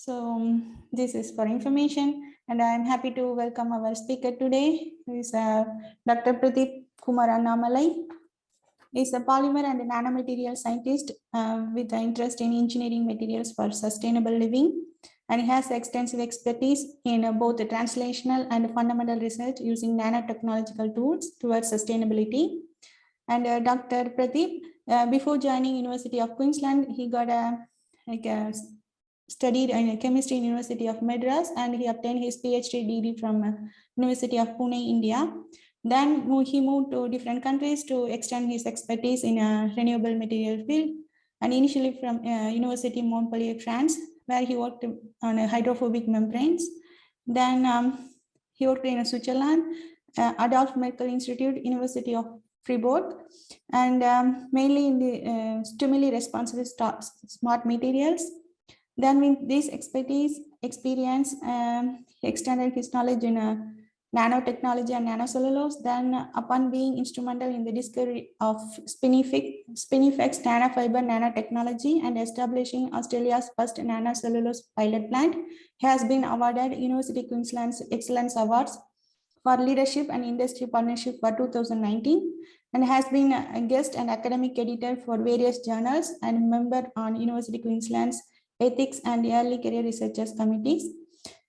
This is for information, and I am happy to welcome our speaker today, who is Dr. Pratheep Kumar Annamalai. He is a polymer and nanomaterial scientist with an interest in engineering materials for sustainable living, and he has extensive expertise in both the translational and fundamental research using nanotechnological tools towards sustainability. And Dr. Pradeep, before joining University of Queensland, he got studied in chemistry in University of Madras, and he obtained his PhD degree from University of Pune, India. Then he moved to different countries to extend his expertise in a renewable material field, and initially from University of Montpellier, France, where he worked on hydrophobic membranes. Then he worked in Switzerland, Adolf Merkel Institute, University of Fribourg, and mainly in the stimuli responsive smart materials. Then with this experience, he extended his knowledge in nanotechnology and nanocellulose. Then upon being instrumental in the discovery of Spinifex nanofiber nanotechnology and establishing Australia's first nanocellulose pilot plant, he has been awarded University of Queensland's Excellence Awards for Leadership and Industry Partnership for 2019, and has been a guest and academic editor for various journals and member on University of Queensland's Ethics and Early Career Researchers Committees.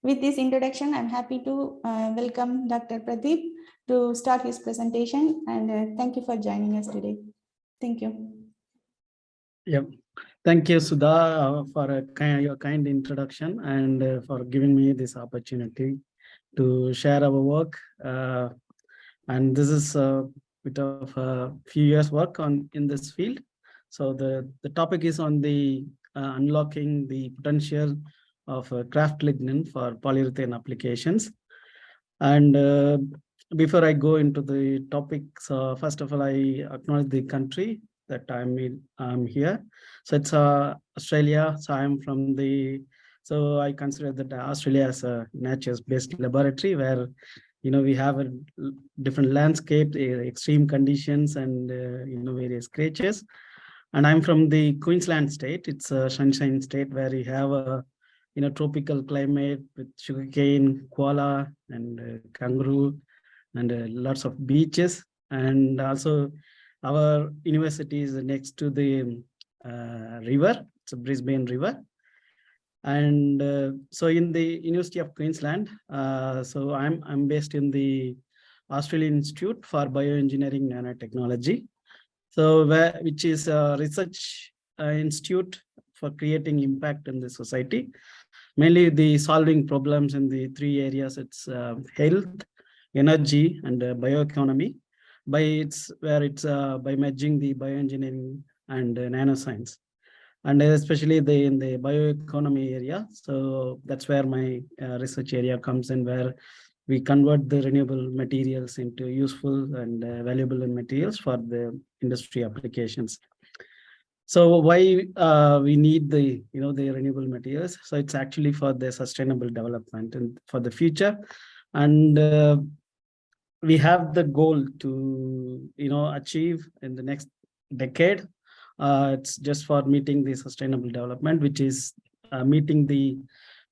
With this introduction, I'm happy to welcome Dr. Pradeep to start his presentation, and thank you for joining us today. Thank you. Yep. Thank you, Sudha, for your kind introduction and for giving me this opportunity to share our work. And this is a bit of a few years work in this field. So the topic is on the unlocking the potential of Kraft Lignin for polyurethane applications. And before I go into the topic, so first of all, I acknowledge the country that I'm here. So it's Australia. So I'm from so I consider that Australia as a nature-based laboratory where, we have a different landscape, extreme conditions, and, various creatures. And I'm from the Queensland state. It's a sunshine state where we have a, tropical climate with sugarcane, koala, and kangaroo, and lots of beaches. And also our university is next to the river. It's a Brisbane River. And so in the University of Queensland, so I'm based in the Australian Institute for Bioengineering Nanotechnology, so which is a research institute for creating impact in the society, mainly the solving problems in the three areas. It's health, energy, and bioeconomy. By merging the bioengineering and nanoscience, and especially in the bioeconomy area. So that's where my research area comes in, where we convert the renewable materials into useful and valuable materials for the industry applications. So why we need the the renewable materials? So it's actually for the sustainable development and for the future, and we have the goal to achieve in the next decade. It's just for meeting the sustainable development, which is meeting the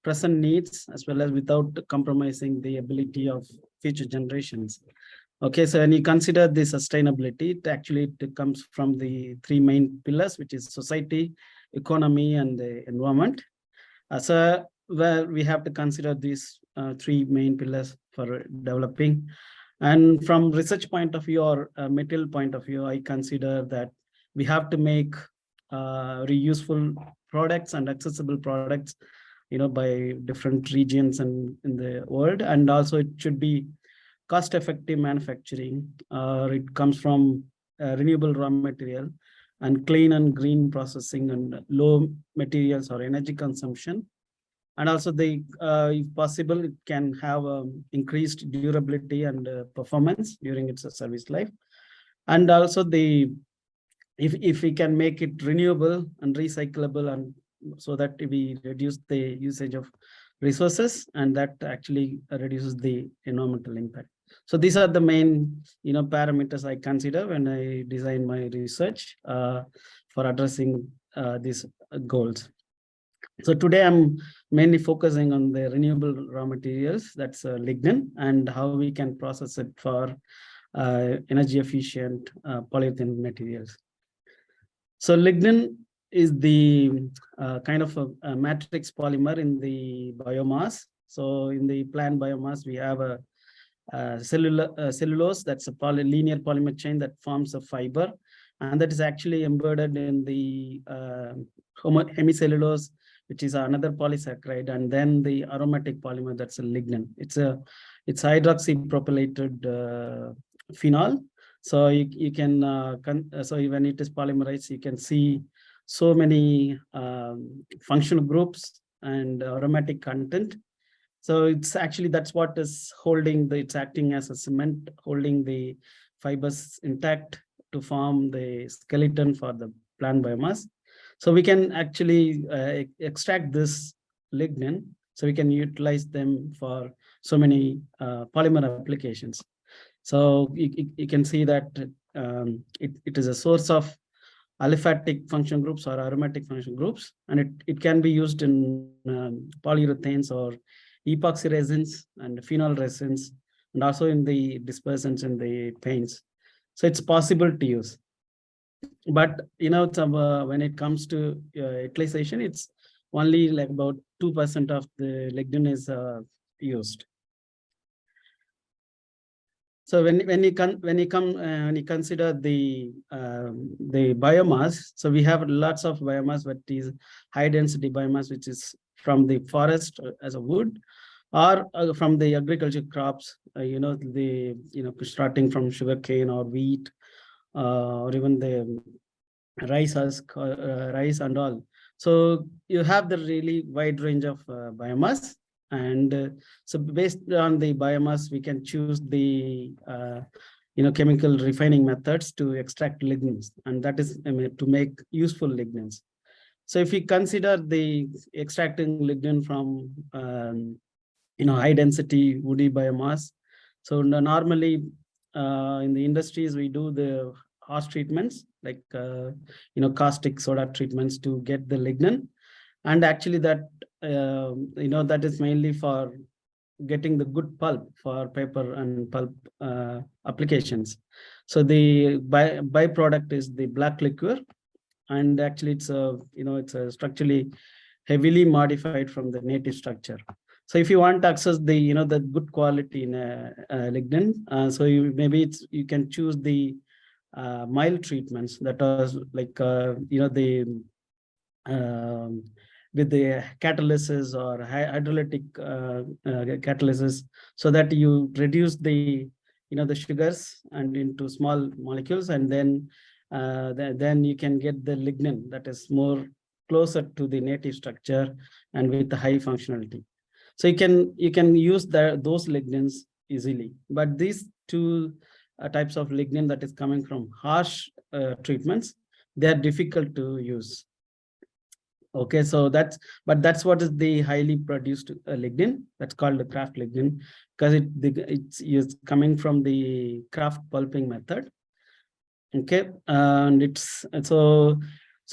present needs as well as without compromising the ability of future generations. Okay, so when you consider the sustainability, it comes from the three main pillars, which is society, economy, and the environment. So where we have to consider these three main pillars for developing. And from research point of view or material point of view, I consider that we have to make reuseful products and accessible products, by different regions and in the world. And also it should be cost-effective manufacturing. It comes from renewable raw material and clean and green processing and low materials or energy consumption. And also if possible, it can have increased durability and performance during its service life. And also if we can make it renewable and recyclable, and so that we reduce the usage of resources, and that actually reduces the environmental impact. So these are the main parameters I consider when I design my research for addressing these goals. So today I'm mainly focusing on the renewable raw materials, that's lignin, and how we can process it for energy efficient polyurethane materials. So lignin is the kind of a matrix polymer in the biomass. So in the plant biomass, we have a cellulose, that's a linear polymer chain that forms a fiber, and that is actually embedded in the hemicellulose, which is another polysaccharide, and then the aromatic polymer, that's a lignin. It's hydroxypropylated phenol. So you can so when it is polymerized, you can see so many functional groups and aromatic content. So it's actually, that's what is holding it's acting as a cement, holding the fibers intact to form the skeleton for the plant biomass. So we can actually extract this lignin, so we can utilize them for so many polymer applications. So you can see that it is a source of aliphatic function groups or aromatic function groups, and it can be used in polyurethanes or epoxy resins and phenol resins, and also in the dispersants in the paints. So it's possible to use. But when it comes to utilization, it's only like about 2% of the lignin is used. So when you consider the biomass, so we have lots of biomass, but is high density biomass, which is from the forest as a wood, or from the agriculture crops. Starting from sugarcane or wheat, or even the rice rice and all. So you have the really wide range of biomass. And so based on the biomass, we can choose the chemical refining methods to extract lignins, and that is to make useful lignins. So if we consider the extracting lignin from high density woody biomass, so normally in the industries we do the harsh treatments like caustic soda treatments to get the lignin, and actually that that is mainly for getting the good pulp for paper and pulp applications. So the byproduct is the black liquor, and actually it's a structurally heavily modified from the native structure. So if you want to access the the good quality in lignin, so you can choose the mild treatments that are like with the catalysis or hydrolytic catalysis, so that you reduce the the sugars and into small molecules, and then you can get the lignin that is more closer to the native structure and with the high functionality. So you can use those lignins easily. But these two types of lignin that is coming from harsh treatments, they are difficult to use. Okay, so that's what is the highly produced lignin, that's called the Kraft lignin, because it's coming from the Kraft pulping method. Okay, and it's so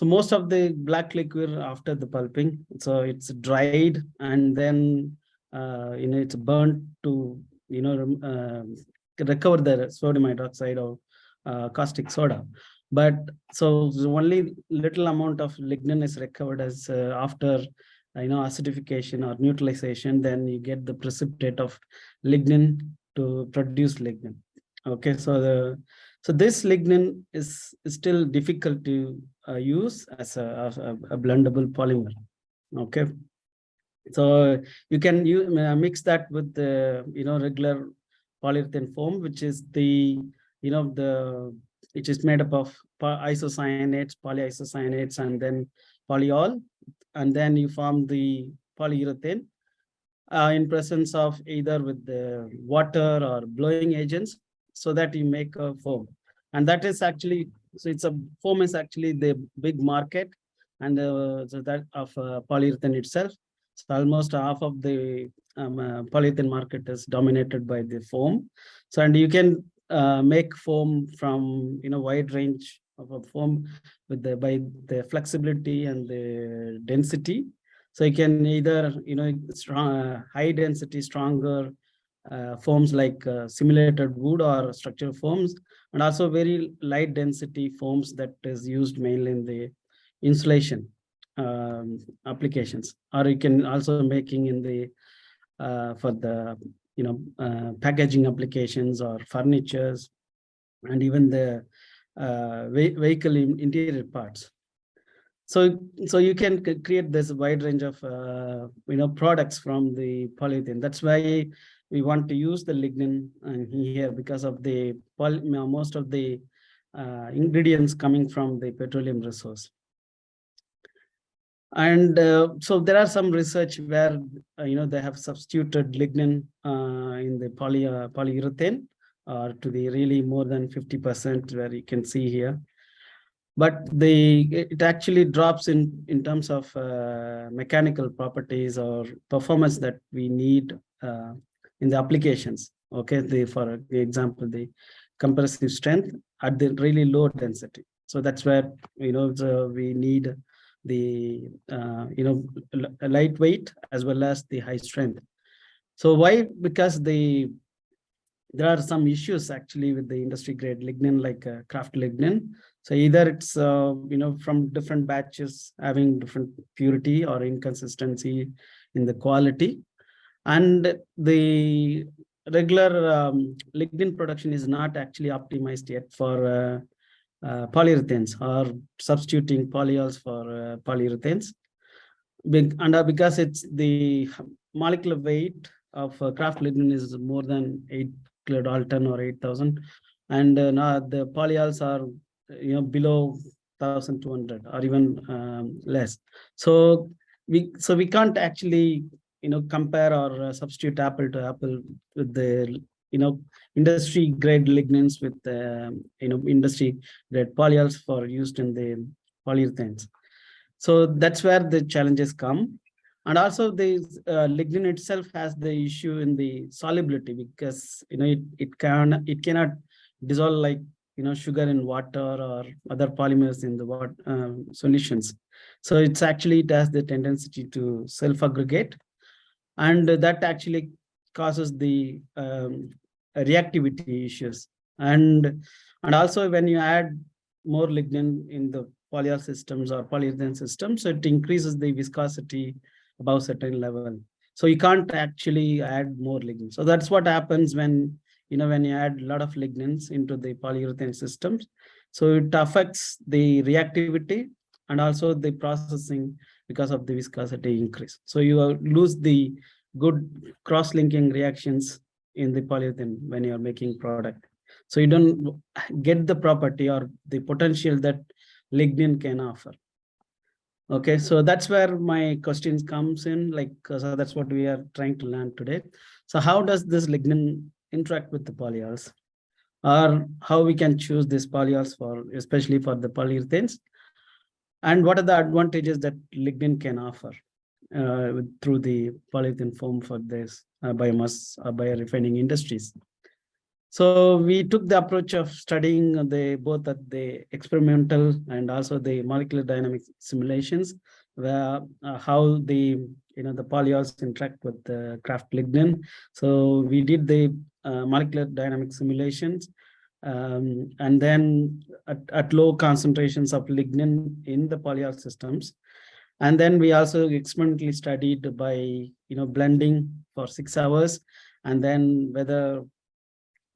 most of the black liquor after the pulping, so it's dried and then it's burnt to recover the sodium hydroxide or caustic soda. But so only little amount of lignin is recovered as after acidification or neutralization, then you get the precipitate of lignin to produce lignin. Okay, so this lignin is still difficult to use as a blendable polymer. Okay, so you can mix that with the regular polyurethane foam, which is the which is made up of isocyanates, polyisocyanates, and then polyol, and then you form the polyurethane in presence of either with the water or blowing agents, so that you make a foam. And that is actually, so foam is actually the big market, and so that of polyurethane itself. So almost half of the polyurethane market is dominated by the foam. So, and you can make foam from wide range of a foam with by the flexibility and the density. So you can either, strong, high density, stronger foams like simulated wood or structural foams, and also very light density foams that is used mainly in the insulation applications, or you can also making in the for the packaging applications or furnitures, and even the vehicle interior parts. So you can create this wide range of products from the polyurethane. That's why we want to use the lignin here, because of the most of the ingredients coming from the petroleum resource. And so there are some research where they have substituted lignin in the polyurethane to the really more than 50%, where you can see here. But it actually drops in terms of mechanical properties or performance that we need in the applications. Okay, for example, the compressive strength at the really low density. So that's where we need the lightweight as well as the high strength. So why? Because there are some issues actually with the industry grade lignin, like Kraft lignin. So either it's from different batches having different purity or inconsistency in the quality, and the regular lignin production is not actually optimized yet for polyurethanes, or substituting polyols for polyurethanes. Because it's the molecular weight of Kraft lignin is more than 8 kilodalton or 8,000, and now the polyols are below 1,200 or even less. So we can't actually compare or substitute apple to apple with the industry grade lignins with industry grade polyols for used in the polyurethanes. So that's where the challenges come. And also the lignin itself has the issue in the solubility, because it cannot dissolve like sugar in water or other polymers in the water solutions. So it has the tendency to self-aggregate, and that actually causes the reactivity issues. And also when you add more lignin in the polyol systems or polyurethane systems, so it increases the viscosity above certain level. So you can't actually add more lignin. So that's what happens when you add a lot of lignins into the polyurethane systems. So it affects the reactivity and also the processing because of the viscosity increase. So you lose the good cross-linking reactions in the polyurethane when you are making product. So you don't get the property or the potential that lignin can offer. Okay, so that's where my questions comes in, like, so that's what we are trying to learn today. So how does this lignin interact with the polyols, or how we can choose these polyols for, especially for the polyurethanes, and what are the advantages that lignin can offer through the polyurethane foam for this biomass biorefining industries. So we took the approach of studying both at the experimental and also the molecular dynamics simulations, where how the polyols interact with the Kraft lignin. So we did the molecular dynamic simulations, and then at low concentrations of lignin in the polyol systems. And then we also experimentally studied by blending for 6 hours, and then whether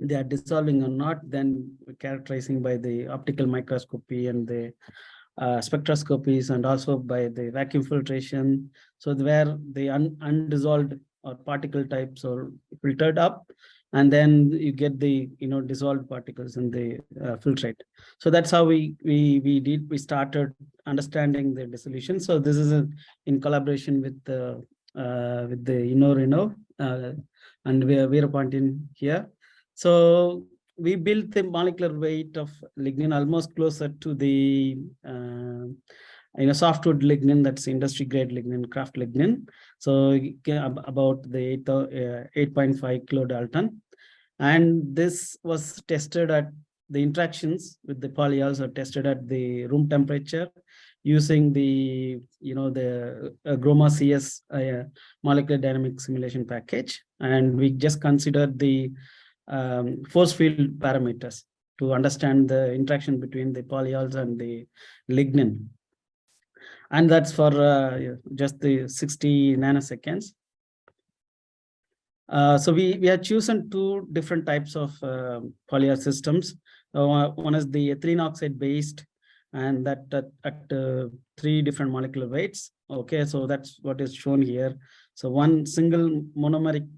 they are dissolving or not, then characterizing by the optical microscopy and the spectroscopies, and also by the vacuum filtration. So where the undissolved or particle types are filtered up, and then you get the dissolved particles in the filtrate. So that's how we started understanding the dissolution. So this is in collaboration with the Reno and we're pointing here. So we built the molecular weight of lignin almost closer to the softwood lignin, that's industry grade lignin, Kraft lignin. So about the 8.5 kilodalton. And this was tested at the interactions with the polyols are tested at the room temperature using the, the Groma CS molecular dynamic simulation package. And we just considered the force field parameters to understand the interaction between the polyols and the lignin. And that's for just the 60 nanoseconds. So we have chosen two different types of polyol systems. One is the ethylene oxide based, and that at 3 different molecular weights. Okay, so that's what is shown here. So one single monomeric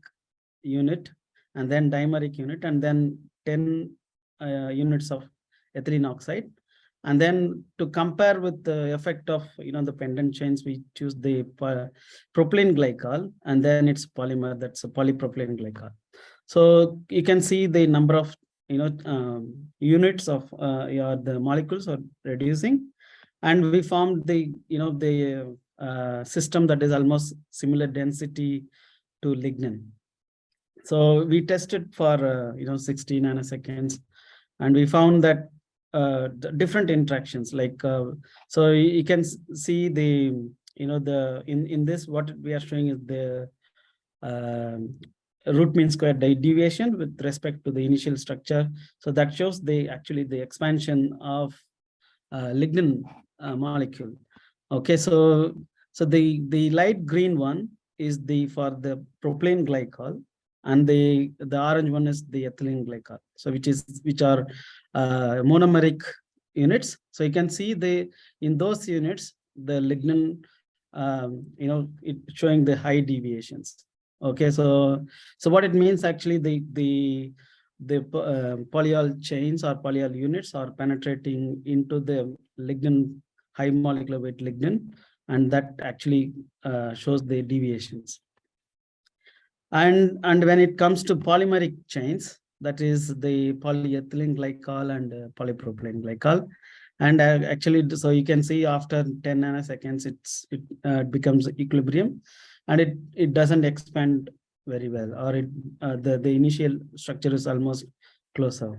unit, and then dimeric unit, and then 10 units of ethylene oxide. And then to compare with the effect of, the pendant chains, we choose the propylene glycol, and then it's polymer, that's a polypropylene glycol. So you can see the number of, units of the molecules are reducing. And we formed the, the system that is almost similar density to lignin. So we tested for, 60 nanoseconds, and we found that the different interactions, like so you can see the, in this, what we are showing is the root mean square deviation with respect to the initial structure. So that shows the expansion of lignin molecule. Okay, so the light green one is for the propylene glycol, and the orange one is the ethylene glycol. So which are monomeric units. So you can see in those units the lignin, it showing the high deviations. Okay, so what it means, actually, the polyol chains or polyol units are penetrating into the lignin, high molecular weight lignin, and that actually shows the deviations. And when it comes to polymeric chains, that is the polyethylene glycol and polypropylene glycol. And actually, so you can see after 10 nanoseconds, it becomes equilibrium, and it doesn't expand very well, or the initial structure is almost closer.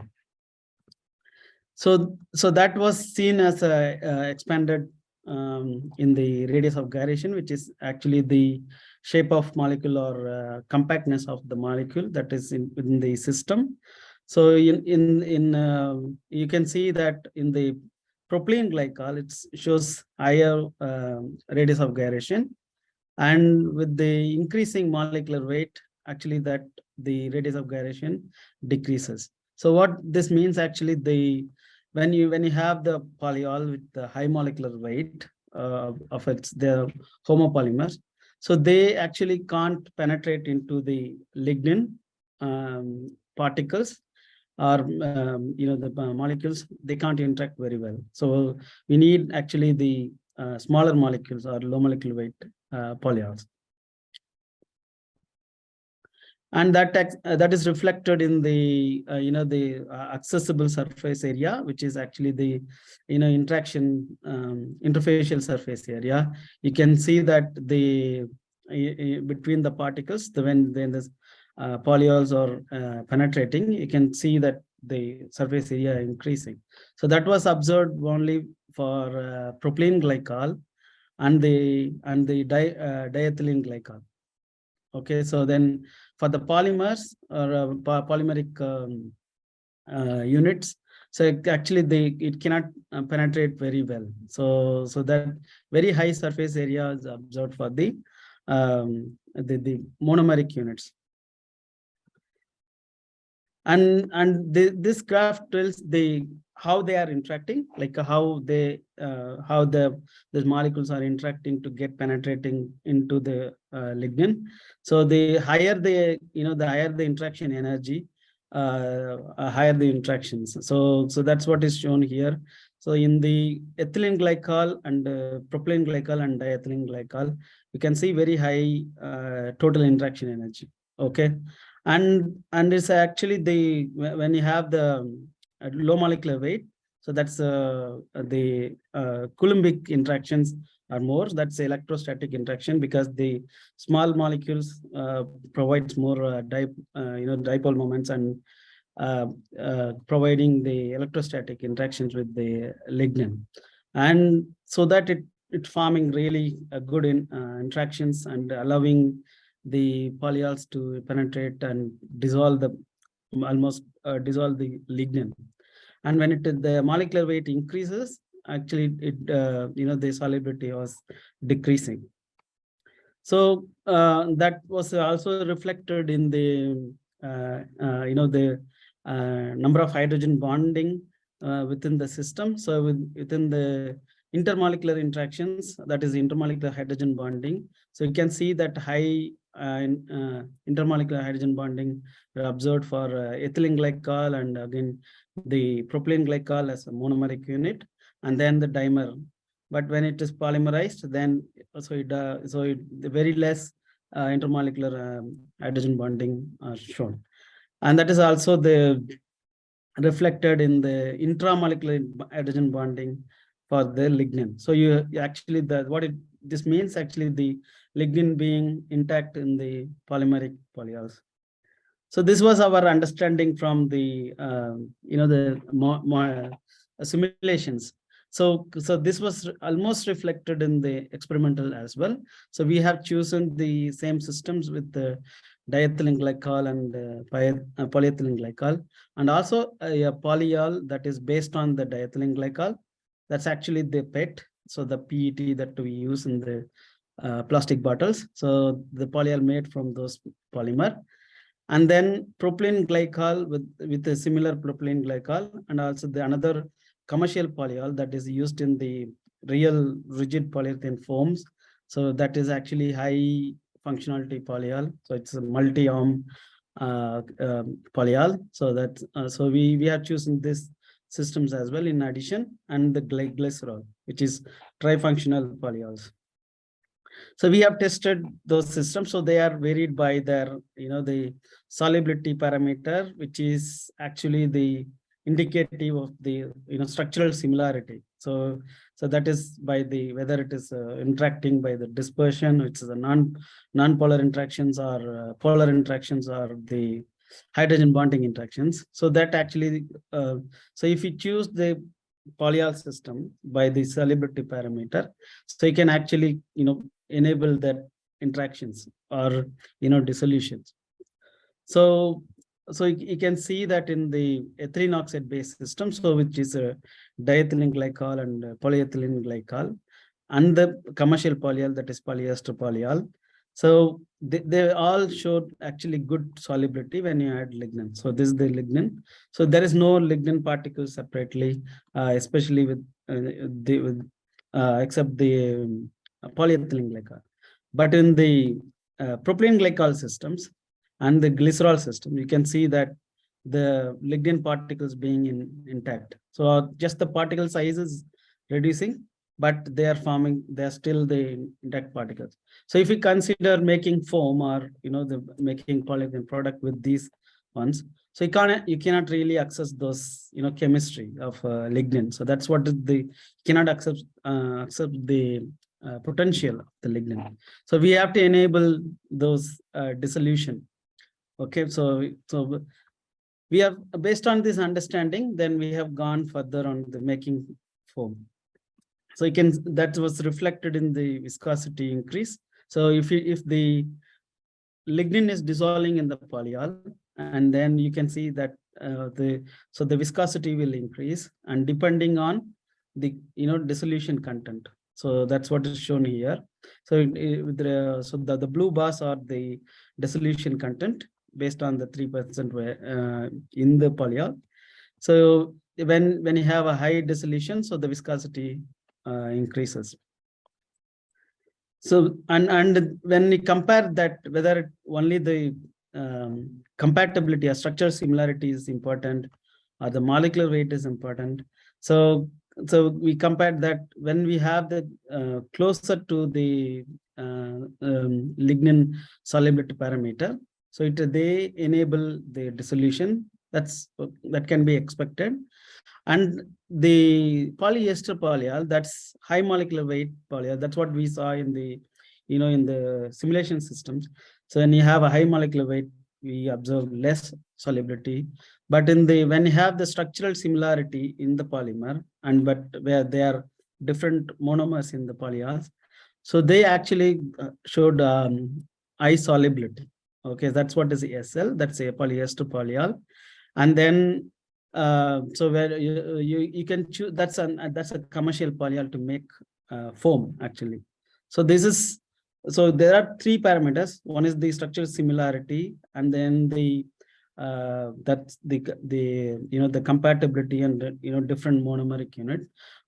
So that was seen as a expanded in the radius of gyration, which is actually the shape of molecule or compactness of the molecule that is within the system. So you can see that in the propylene glycol, it shows higher radius of gyration, and with the increasing molecular weight, actually that the radius of gyration decreases. So what this means, actually, when you have the polyol with the high molecular weight of the homopolymers, so they actually can't penetrate into the lignin particles, or the molecules, they can't interact very well. So we need actually the smaller molecules or low molecular weight polyols. And that is reflected in the the accessible surface area, which is actually the interaction interfacial surface area. You can see that the between the particles, when this polyols are penetrating, you can see that the surface area increasing. So that was observed only for propylene glycol and the diethylene glycol. Okay, so then for the polymers or polymeric units, so actually it cannot penetrate very well. So that very high surface area is observed for the monomeric units. And this graph tells how they are interacting, like how these molecules are interacting to get penetrating into the lignin. So the higher the higher the interaction energy, higher the interactions. So that's what is shown here. So in the ethylene glycol and propylene glycol and diethylene glycol, you can see very high total interaction energy. Okay. And it's actually when you have the low molecular weight, so that's the Coulombic interactions are more. That's electrostatic interaction, because the small molecules provides more dipole moments, and providing the electrostatic interactions with the lignin. and so that it forming really good interactions and allowing the polyols to penetrate and dissolve the almost dissolve the lignin. And when the molecular weight increases, actually the solubility was decreasing. So that was also reflected in the the number of hydrogen bonding within the system. So within the intermolecular interactions, that is intermolecular hydrogen bonding. So you can see that high intermolecular hydrogen bonding were observed for ethylene glycol, and again the propylene glycol as a monomeric unit, and then the dimer. But when it is polymerized, then very less intermolecular hydrogen bonding are shown, and that is also reflected in the intramolecular hydrogen bonding for the lignin. So you actually this means actually the lignin being intact in the polymeric polyols. So this was our understanding from the simulations. So this was almost reflected in the experimental as well. So we have chosen the same systems with the diethylene glycol and polyethylene glycol, and also a polyol that is based on the diethylene glycol. That's actually the PET, so the PET that we use in the plastic bottles. So the polyol made from those polymer. And then propylene glycol with a similar propylene glycol, and also the another commercial polyol that is used in the real rigid polyurethane foams. So that is actually high functionality polyol. So it's a multi-arm polyol. So that so we have chosen this systems as well in addition, and the glycerol, which is trifunctional polyols. So we have tested those systems. So they are varied by their, the solubility parameter, which is actually the indicative of the, structural similarity. So that is by the whether it is interacting by the dispersion, which is a non-polar interactions, or polar interactions, or the hydrogen bonding interactions. So that actually, so if you choose the polyol system by the solubility parameter, so you can actually, enable that interactions or, dissolutions. So you can see that in the ethylene oxide based system, so which is a diethylene glycol and polyethylene glycol, and the commercial polyol, that is polyester polyol. So they all showed actually good solubility when you add lignin. So this is the lignin. So there is no lignin particles separately, especially with except the polyethylene glycol. But in the propylene glycol systems and the glycerol system, you can see that the lignin particles being intact. So just the particle size is reducing, but they are still the intact particles. So if you consider making foam, or making polyethylene product with these ones, so you cannot really access those chemistry of lignin. So that's what you cannot accept the potential of the lignin. So we have to enable those dissolution. Okay, so we have, based on this understanding, then we have gone further on the making foam. So that was reflected in the viscosity increase. So if the lignin is dissolving in the polyol, and then you can see that the viscosity will increase, and depending on the dissolution content. So that's what is shown here. So the blue bars are the dissolution content based on the 3% in the polyol. So when you have a high dissolution, so the viscosity increases. So and when we compare that, whether only the compatibility or structural similarity is important, or the molecular weight is important. So we compared that when we have the closer to the lignin solubility parameter, so they enable the dissolution. That can be expected. And the polyester polyol, that's high molecular weight polyol. That's what we saw in the in the simulation systems. So when you have a high molecular weight, we observe less solubility. But when you have the structural similarity in the polymer, but where they are different monomers in the polyols. So they actually showed high solubility. Okay, that's what is the SL. That's a polyester polyol. And then so where you can choose, that's a commercial polyol to make foam actually. So this is, so there are three parameters. One is the structural similarity, and then the that's the the compatibility and different monomeric unit.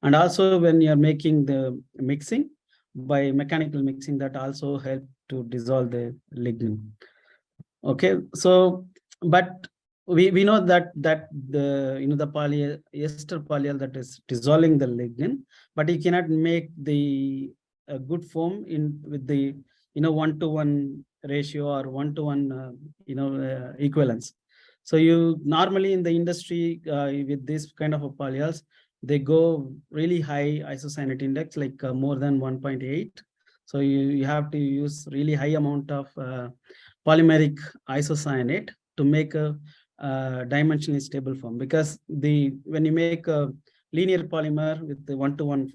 And also when you're making the mixing by mechanical mixing, that also help to dissolve the lignin. Okay, so but we know that the the polyester polyol that is dissolving the lignin, but you cannot make the good foam in with the 1-to-1 ratio or 1-to-1 equivalence. So you normally in the industry with this kind of a polyols, they go really high isocyanate index, like more than 1.8. So you have to use really high amount of polymeric isocyanate to make a dimensionally stable foam, because when you make a linear polymer with the 1-to-1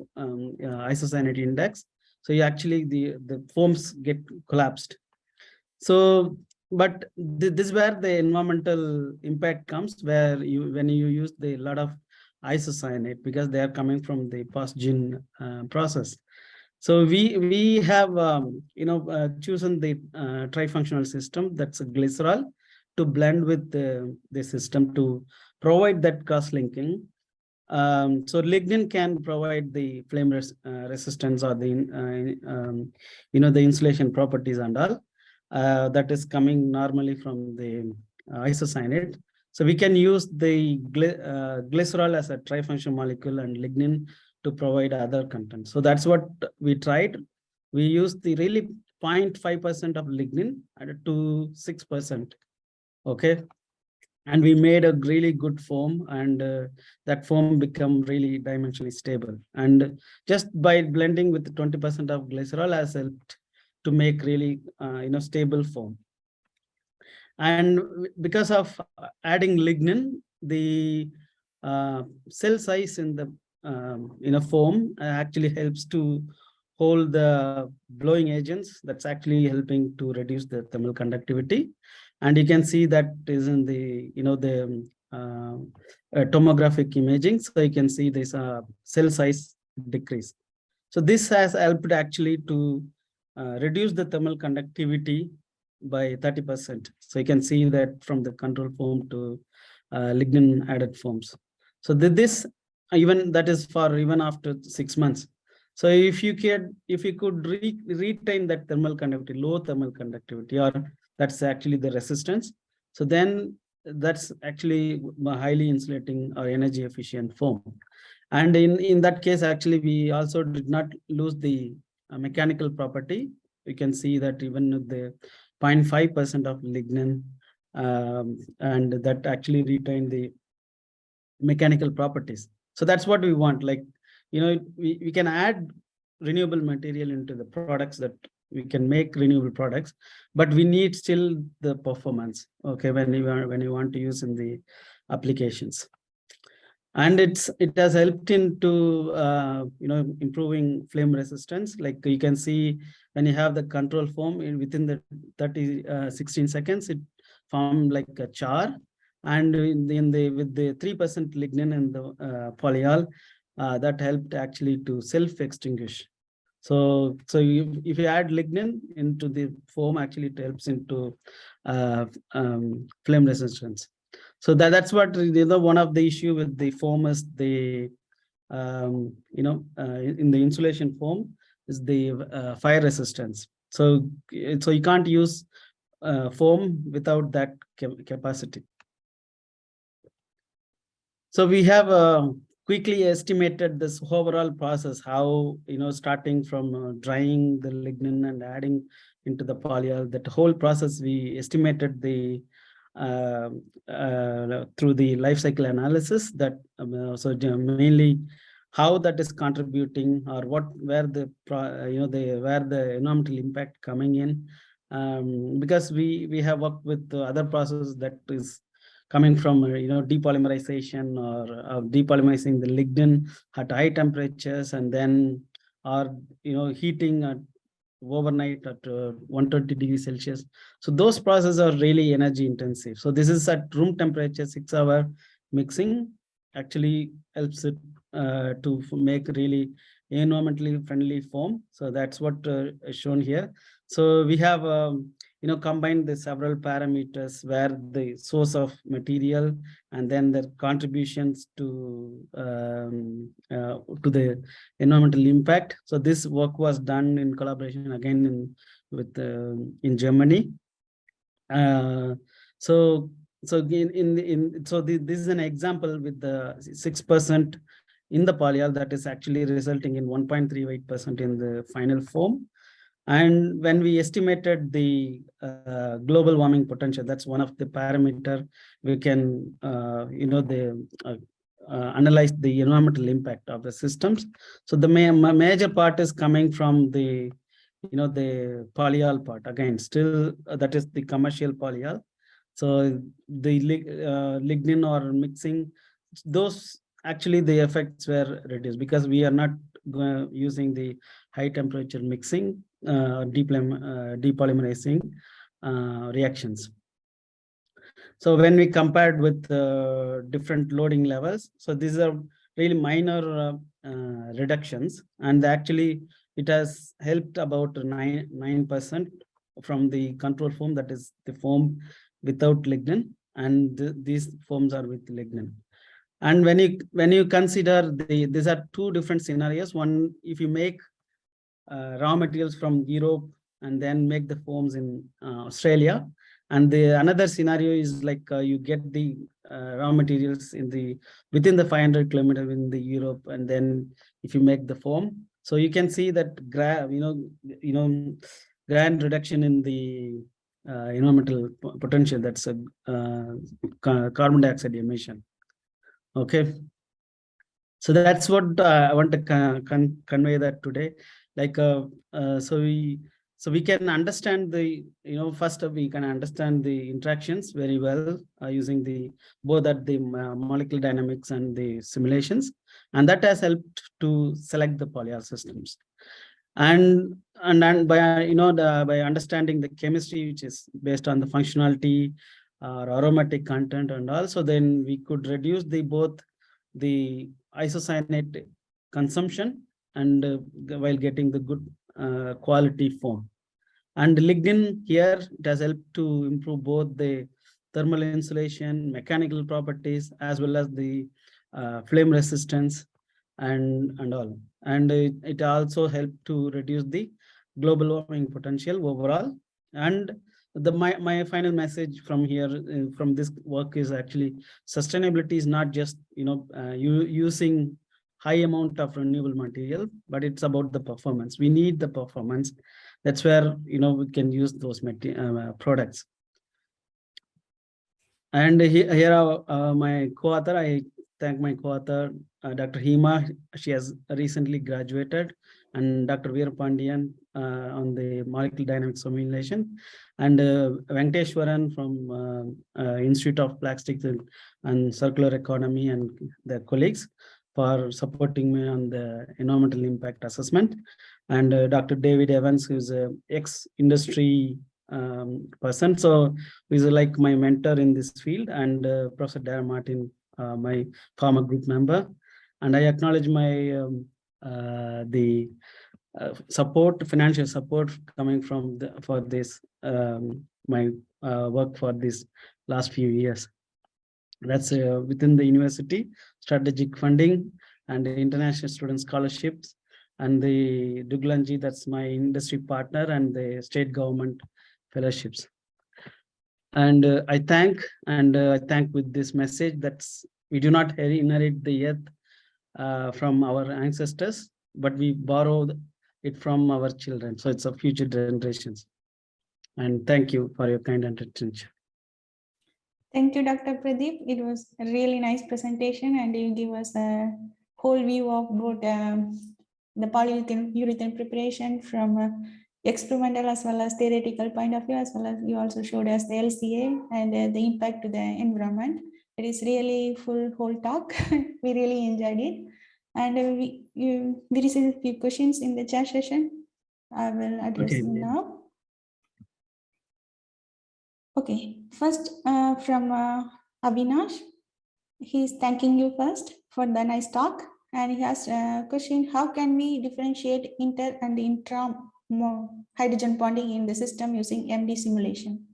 isocyanate index, so you actually the foams get collapsed. So but this is where the environmental impact comes, where when you use the lot of isocyanate, because they are coming from the post-gene process. So we have chosen the trifunctional system, that's a glycerol, to blend with the system to provide that cross-linking. So lignin can provide the flame resistance or the the insulation properties and all that is coming normally from the isocyanate. So we can use the glycerol as a trifunctional molecule and lignin to provide other content. So that's what we tried. We used the really 0.5% of lignin to 6%. Okay. And we made a really good foam, and that foam become really dimensionally stable. And just by blending with 20% of glycerol has helped to make really stable foam. And because of adding lignin, the cell size in the foam actually helps to hold the blowing agents. That's actually helping to reduce the thermal conductivity. And you can see that is in the the tomographic imaging. So you can see this cell size decrease. So this has helped actually to reduce the thermal conductivity by 30%. So you can see that from the control foam to lignin added foams. So this even that is for even after 6 months. So if you could retain that thermal conductivity, low thermal conductivity, or that's actually the resistance, so then that's actually a highly insulating or energy efficient foam. And in that case, actually we also did not lose the mechanical property. You can see that even with the 0.5% of lignin, and that actually retain the mechanical properties. So that's what we want. Like, we can add renewable material into the products, that we can make renewable products, but we need still the performance. Okay, when you want to use in the applications. And it has helped into improving flame resistance. Like you can see when you have the control foam within the 16 seconds, it formed like a char. And with the 3% lignin in the polyol, that helped actually to self-extinguish. So if you add lignin into the foam, actually it helps into flame resistance. So that's what one of the issue with the foam is the in the insulation foam is the fire resistance. So you can't use foam without that capacity. So we have quickly estimated this overall process, how starting from drying the lignin and adding into the polyol, that whole process we estimated the through the life cycle analysis, that so mainly how that is contributing, or where the environmental impact coming in, because we have worked with other processes that is coming from depolymerization or depolymerizing the lignin at high temperatures, and then or heating at overnight at 120 degrees Celsius. So those processes are really energy intensive. So this is at room temperature, 6-hour mixing actually helps it to make really environmentally friendly foam. So that's what is shown here. So we have combined the several parameters where the source of material and then the contributions to the environmental impact. So this work was done in collaboration again in Germany. So this is an example with the 6% in the polyol that is actually resulting in 1.38% in the final foam. And when we estimated the global warming potential, that's one of the parameter we can analyze the environmental impact of the systems. So the major part is coming from the the polyol part. Again, still that is the commercial polyol. So the lignin or mixing, those actually the effects were reduced because we are not using the high temperature mixing, depolymerizing reactions. So when we compared with different loading levels, so these are really minor reductions, and actually it has helped about 9% from the control foam, that is the foam without lignin, and these foams are with lignin. And when you consider these are two different scenarios. One, if you make raw materials from Europe and then make the foams in Australia, and the another scenario is like you get the raw materials within the 500 kilometers in the Europe, and then if you make the foam, so you can see that grand reduction in the environmental potential. That's a carbon dioxide emission. Okay, so that's what I want to convey that today. Like so we can understand the first we can understand the interactions very well using the both at the molecular dynamics and the simulations, and that has helped to select the polyol systems. And by by understanding the chemistry, which is based on the functionality or aromatic content, and also then we could reduce both the isocyanate consumption and while getting the good quality foam. And lignin here, it has helped to improve both the thermal insulation, mechanical properties, as well as the flame resistance and all. And it also helped to reduce the global warming potential overall. And my final message from here, from this work, is actually sustainability is not just using high amount of renewable material, but it's about the performance. We need the performance. That's where we can use those products. And here are my co-author. I thank my co-author, Dr. Hema. She has recently graduated, and Dr. Veerapandiyan on the molecular dynamics simulation, and Venkateshwaran from Institute of Plastics and Circular Economy, and their colleagues for supporting me on the environmental impact assessment, and Dr. David Evans, who's an ex-industry person, so he's like my mentor in this field, and Professor Darren Martin, my former group member. And I acknowledge my support, financial support coming from for this my work for this last few years. That's within the university, strategic funding and the international student scholarships, and the Duglanji, that's my industry partner, and the state government fellowships. And I thank with this message that we do not inherit the earth from our ancestors, but we borrow it from our children. So it's a future generations. And thank you for your kind attention. Thank you, Dr. Pradeep. It was a really nice presentation, and you give us a whole view of both the polyurethane preparation from experimental as well as theoretical point of view, as well as you also showed us the LCA and the impact to the environment. It is really full whole talk. We really enjoyed it. And we received a few questions in the chat session. I will address them now. Okay, first from Avinash. He's thanking you first for the nice talk. And he has a question, how can we differentiate inter and intra hydrogen bonding in the system using MD simulation?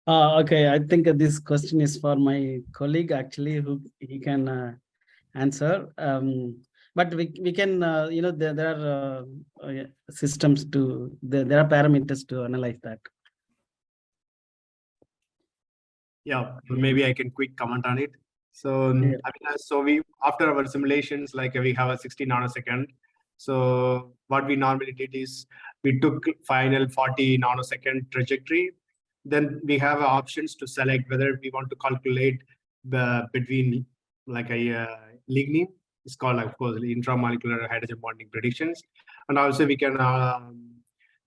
Okay, I think this question is for my colleague actually, who he can answer. But we can, there are systems to, there are parameters to analyze that. Yeah, maybe I can quick comment on it. So, Yeah. I mean, so we, after our simulations, like we have a 60 nanosecond. So what we normally did is we took final 40 nanosecond trajectory. Then we have options to select whether we want to calculate the between like a lignin. It's called, of course, intramolecular hydrogen bonding predictions. And also we can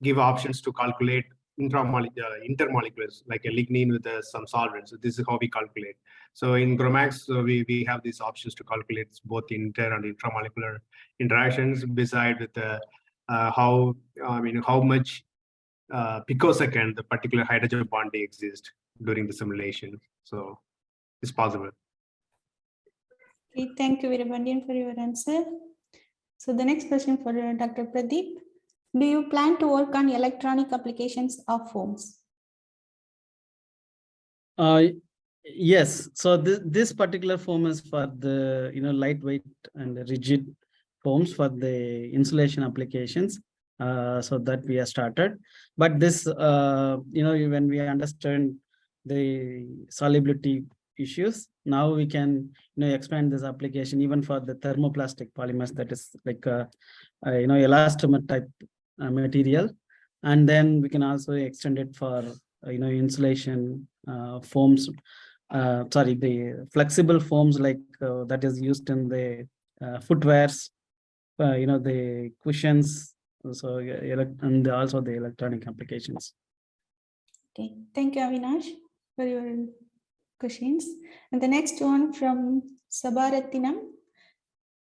give options to calculate intermoleculars, like a lignin with some solvents. So this is how we calculate. So in GROMACS, we have these options to calculate both inter and intramolecular interactions, beside with how much picosecond the particular hydrogen bonding exists during the simulation. So it's possible. Okay, thank you, Veerapandiyan, for your answer. So the next question for Dr. Pradeep. Do you plan to work on electronic applications of foams? Yes. So this particular foam is for the lightweight and rigid foams for the insulation applications. So that we have started. But this when we understand the solubility issues, now we can expand this application even for the thermoplastic polymers, that is like elastomer type material, and then we can also extend it for insulation foams, the flexible foams like that is used in the footwears, the cushions, so and also the electronic applications. Okay, thank you, Avinash, for your questions. And the next one from Sabaratinam,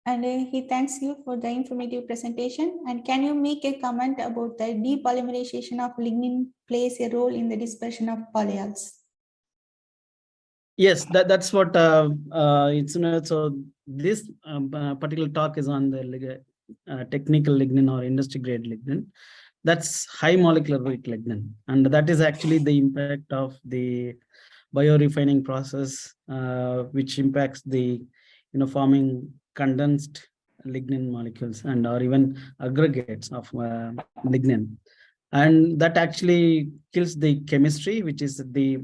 and he thanks you for the informative presentation. And can you make a comment about the depolymerization of lignin plays a role in the dispersion of polyols? Yes, that's what it's so this particular talk is on the technical lignin or industry grade lignin. That's high molecular weight lignin, and that is actually the impact of the biorefining process, which impacts the forming condensed lignin molecules and or even aggregates of lignin, and that actually kills the chemistry, which is the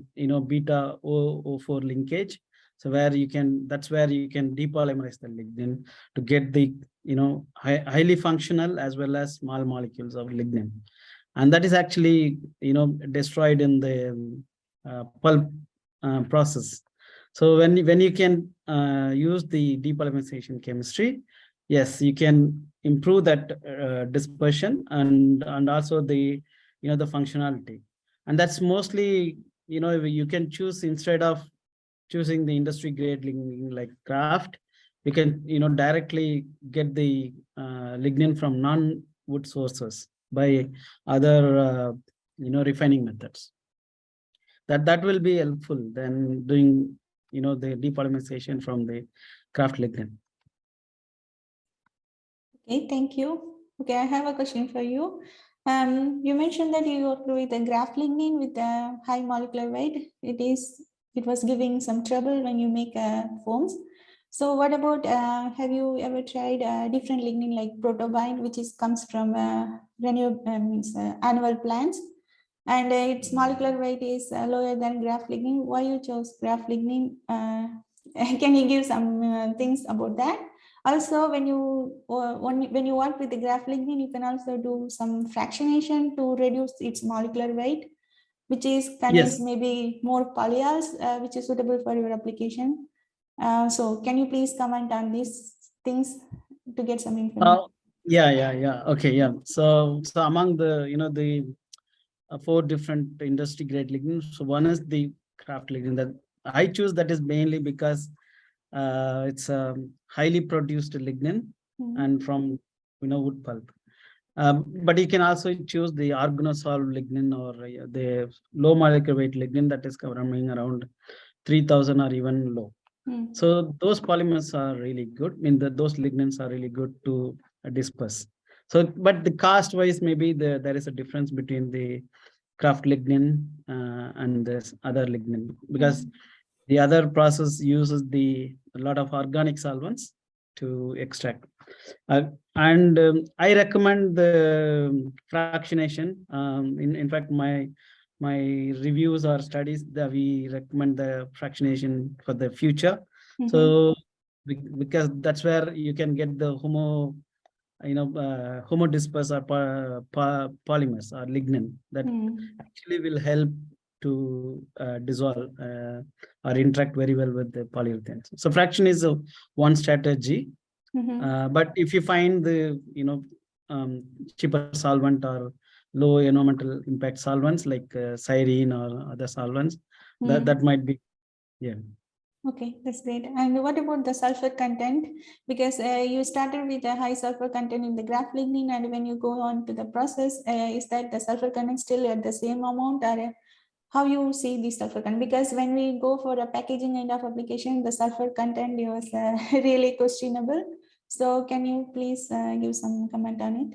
beta O4 linkage. So that's where you can depolymerize the lignin to get the highly functional as well as small molecules of lignin, and that is actually destroyed in the pulp process. So when you can use the depolymerization chemistry, yes, you can improve that dispersion and also the the functionality, and that's mostly you can choose, instead of choosing the industry grade lignin like Kraft, you can directly get the lignin from non-wood sources by other refining methods. That will be helpful than doing the depolymerization from the Kraft lignin. Okay, thank you. Okay, I have a question for you. You mentioned that you worked with the Kraft lignin with a high molecular weight. It was giving some trouble when you make foams. So what about, have you ever tried different lignin like protobind, which comes from annual plants, and its molecular weight is lower than Kraft lignin? Why you chose Kraft lignin? Can you give some things about that? Also, when you work with the Kraft lignin, you can also do some fractionation to reduce its molecular weight, which contains maybe more polyols, which is suitable for your application. So can you please comment on these things to get some information? Yeah. Okay, yeah. So among the, the 4 different industry grade lignin. So one is the Kraft lignin that I choose. That is mainly because it's a highly produced lignin Mhm. and from wood pulp. But you can also choose the organosolved lignin or the low molecular weight lignin that is coming around 3000 or even low. Mm. So those polymers are really good. I mean, those lignins are really good to disperse. So, but the cost wise, maybe there is a difference between the Kraft lignin and this other lignin, because the other process uses a lot of organic solvents to extract. And I recommend the fractionation. In fact, my reviews or studies that we recommend the fractionation for the future. Mhm. So because that's where you can get the homodisperse or polymers or lignin that actually will help to dissolve or interact very well with the polyurethanes. So fraction is one strategy. Mhm. But if you find the cheaper solvent or low environmental impact solvents like styrene or other solvents, that might be, yeah. Okay, that's great. And what about the sulfur content? Because you started with a high sulfur content in the graph lignin, and when you go on to the process, is that the sulfur content still at the same amount, or how you see the sulfur content? Because when we go for a packaging kind of application, the sulfur content was really questionable. So can you please give some comment on it?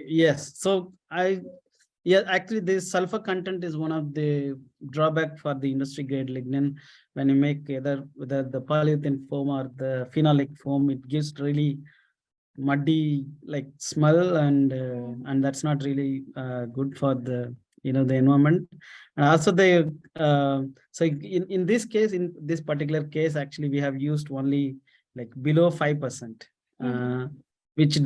Yes. So actually this sulfur content is one of the drawback for the industry grade lignin. When you make whether the polyurethane foam or the phenolic foam, it gives really muddy like smell, and that's not really good for the the environment. And also so in this case, in this particular case, actually we have used only like below 5%, which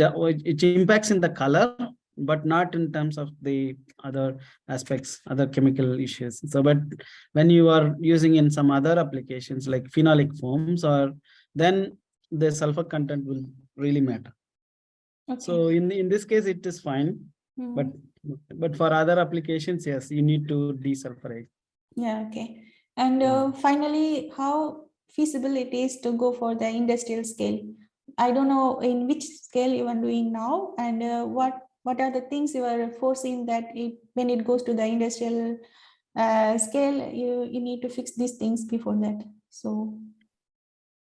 impacts in the color, but not in terms of the other aspects, other chemical issues. So but when you are using in some other applications like phenolic foams, or then the sulfur content will really matter. Okay. So in this case it is fine, but for other applications, yes, you need to desulfurize. Yeah, okay. And finally, how feasible it is to go for the industrial scale? I don't know in which scale you are doing now, and what are the things you are foreseeing that when it goes to the industrial scale, you need to fix these things before that. So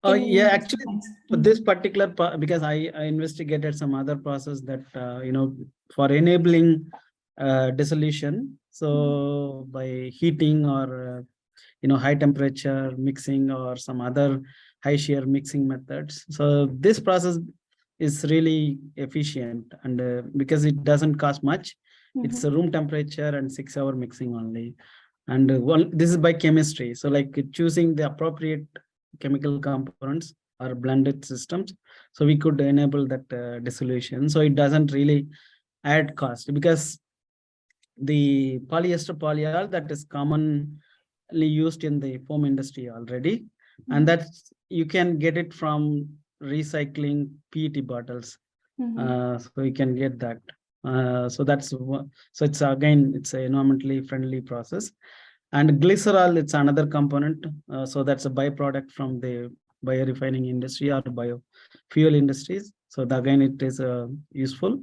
can you Yeah, give actually, some points? for this particular because I investigated some other process that for enabling dissolution. So by heating or high temperature mixing or some other high shear mixing methods. So this process is really efficient, and because it doesn't cost much, it's a room temperature and 6-hour mixing only. And this is by chemistry. So like choosing the appropriate chemical components or blended systems, so we could enable that dissolution. So it doesn't really add cost, because the polyester polyol that is commonly used in the foam industry already, and that's you can get it from recycling PET bottles. So you can get that. So so it's again, it's an environmentally friendly process. And glycerol, it's another component. So that's a byproduct from the biorefining industry or biofuel industries. So again, it is useful.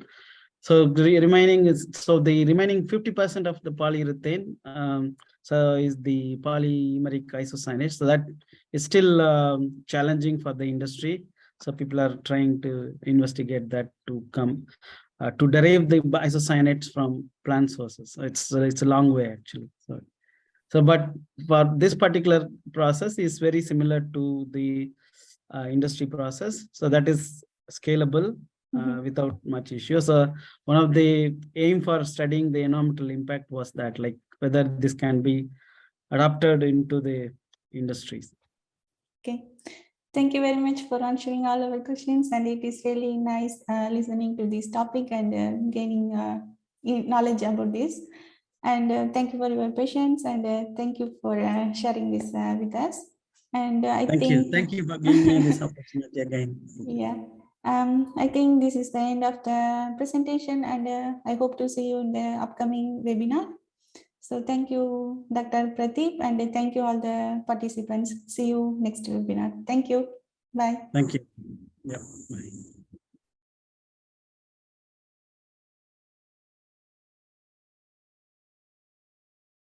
So the remaining 50% of the polyurethane, so is the polymeric isocyanate. So that is still challenging for the industry. So people are trying to investigate that to come to derive the isocyanates from plant sources. So it's a long way actually. But for this particular process is very similar to the industry process. So that is scalable without much issue. So one of the aim for studying the environmental impact was that, like, whether this can be adapted into the industries. Okay. Thank you very much for answering all our questions, and it is really nice listening to this topic and gaining knowledge about this. And thank you for your patience, and thank you for sharing this with us. And I Thank think you for giving me this opportunity again. yeah. I think this is the end of the presentation, and I hope to see you in the upcoming webinar. So thank you, Dr. Pratheep, and thank you all the participants. See you next webinar. Thank you. Bye. Thank you. Yeah. Bye.